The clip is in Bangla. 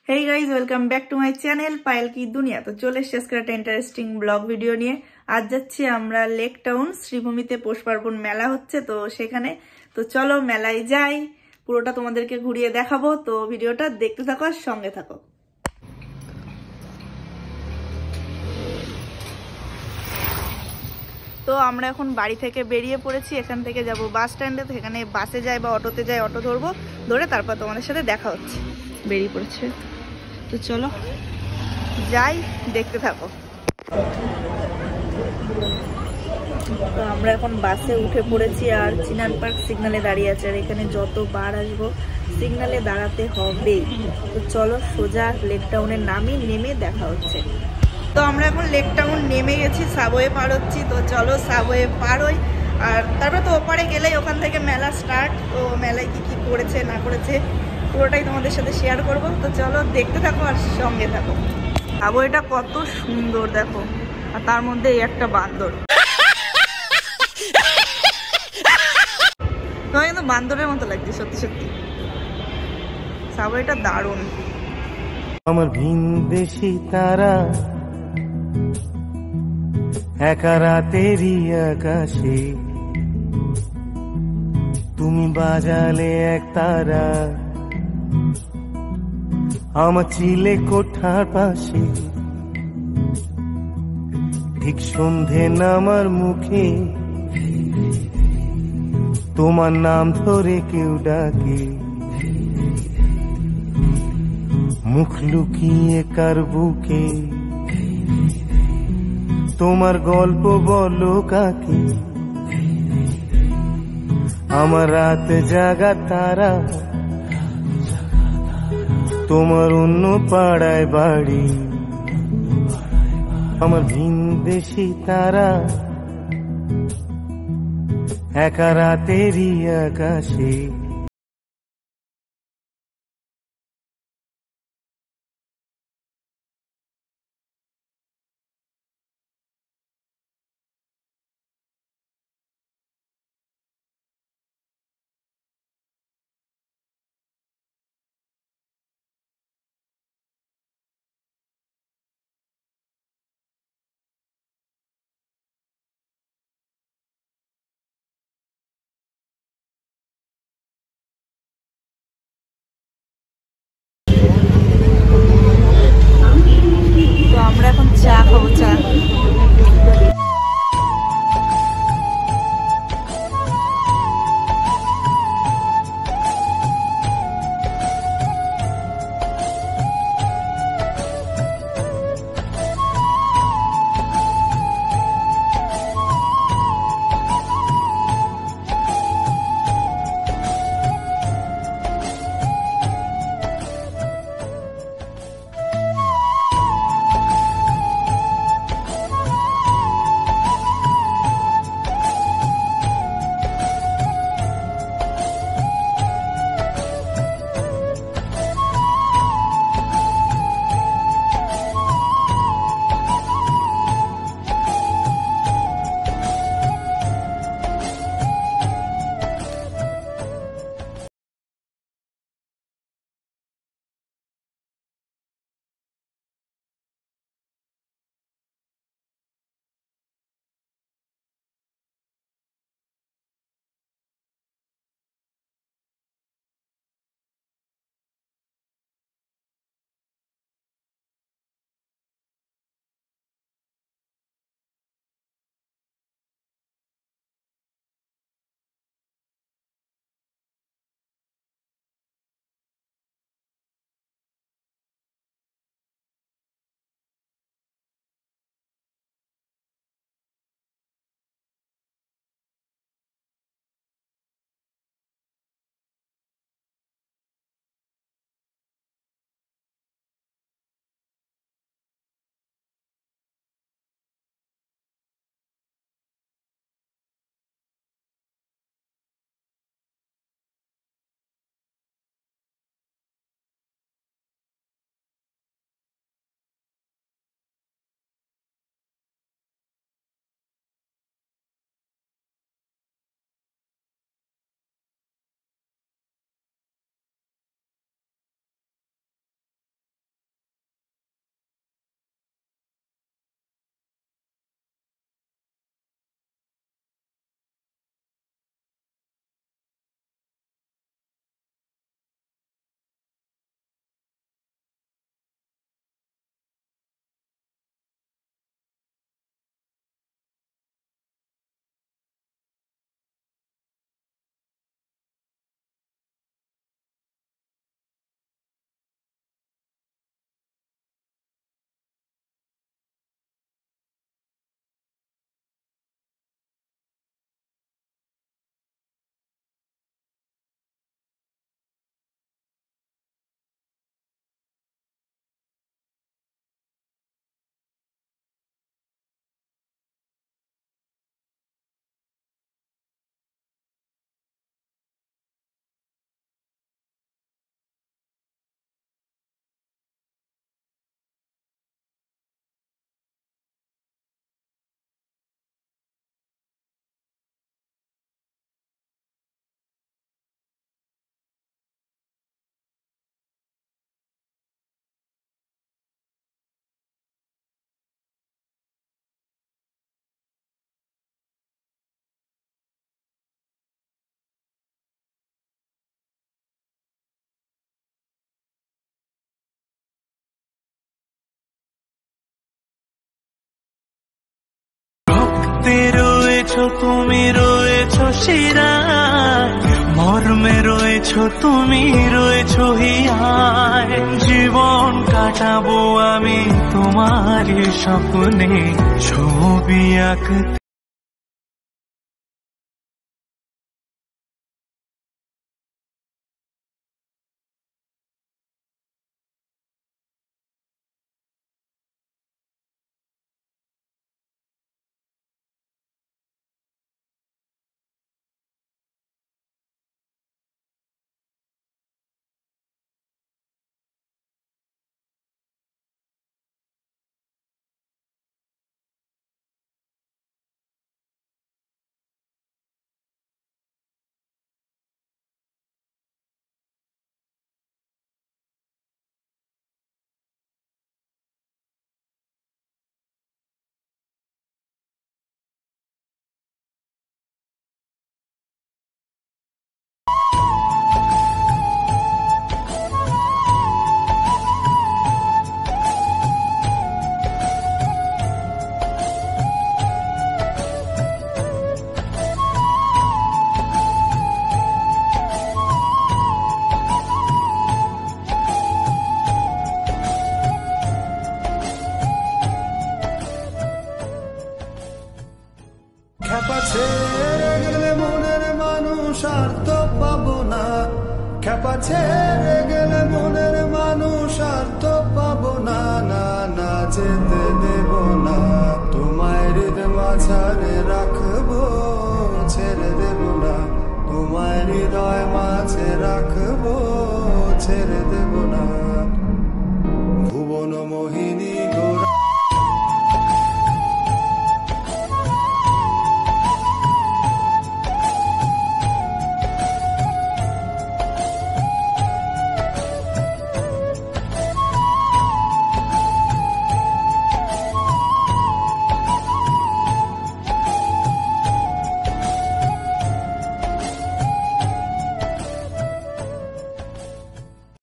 Hey guys, welcome back to my channel Payel কি দুনিয়া। তো চলে এসেছি আজকে একটা ইন্টারেস্টিং ব্লগ ভিডিও নিয়ে। আজ যাচ্ছি আমরা লেক টাউন শ্রীভূমিতে পৌষ পার্বণ মেলা হচ্ছে, তো সেখানে। তো চলো মেলায় যাই, পুরোটা তোমাদেরকে ঘুরিয়ে দেখাবো। তো ভিডিওটা দেখতে থাকো আর সঙ্গে থাকো। তো আমরা এখন বাড়ি থেকে বেরিয়ে পড়েছি, এখান থেকে যাব বাস স্ট্যান্ডে। তো এখানে বাসে যাই বা অটোতে যাই, অটো ধরবো, ধরে তারপর তোমাদের সাথে দেখা হচ্ছে। বেরিয়ে পড়েছে, তো চলো যাই, দেখতে থাকো। তো আমরা এখন বাসে উঠে পড়েছি আর চিনান পার্ক সিগনালে দাঁড়িয়ে আছে। আর এখানে যতবার আসবো সিগনালে দাঁড়াতে হবে। তো চলো সোজা লেক টাউনের নেমে দেখা হচ্ছে। তো আমরা এখন লেক টাউন নেমে গেছি, সাবওয়ে পার হচ্ছি। তো চলো সাবওয়ে পার হই, আর তারপর তো ওপারে গেলেই ওখান থেকে মেলা স্টার্ট। তো মেলায় কি কি করেছে না করেছে পুরোটাই তোমাদের সাথে শেয়ার করব। তো চলো দেখতে থাকো আর সঙ্গে থাকো। সাবওয়েটা কত সুন্দর দেখো, আর তার মধ্যে এই একটা বান্দর। তোমার কিন্তু বান্দরের মতো লাগছে সত্যি সত্যি। সাবওয়েটা দারুণ। আমার ভিন দেশি তারা একা রাতেরই আকাশে, তুমি বাজালে এক তারা আমার চিলে কোঠার পাশে। ঠিক সন্ধে নামার মুখে তোমার নাম ধরে কেউ ডাকে, মুখ লুকিয়ে কার বুকে তোমার গল্প বলো কাকে। আমার রাত জাগা তারা তোমার অন্য পাড়ায় বাড়ি, আমার ভিন দেশি তারা একা রাতেরই আকাশে। তুমি রয়েছো শিরায়, মর্মে রয়েছো তুমি রয়েছো হিয়ায়। জীবন কাটাবো আমি তোমারই স্বপ্নে, ছবি আঁকতে। খ্যাপা ছেড়ে গেলে মনের মানুষ আর তো পাবো না, খ্যাপা ছেড়ে গেলে মনের মানুষ আর তো পাবো না, না না যেতে দেব না। তোমায় হৃদয় মাঝারে রাখবো, ছেড়ে দেব না। তোমায় হৃদয় মাঝে রাখবো, ছেড়ে দেব না। ভুবন মোহিনী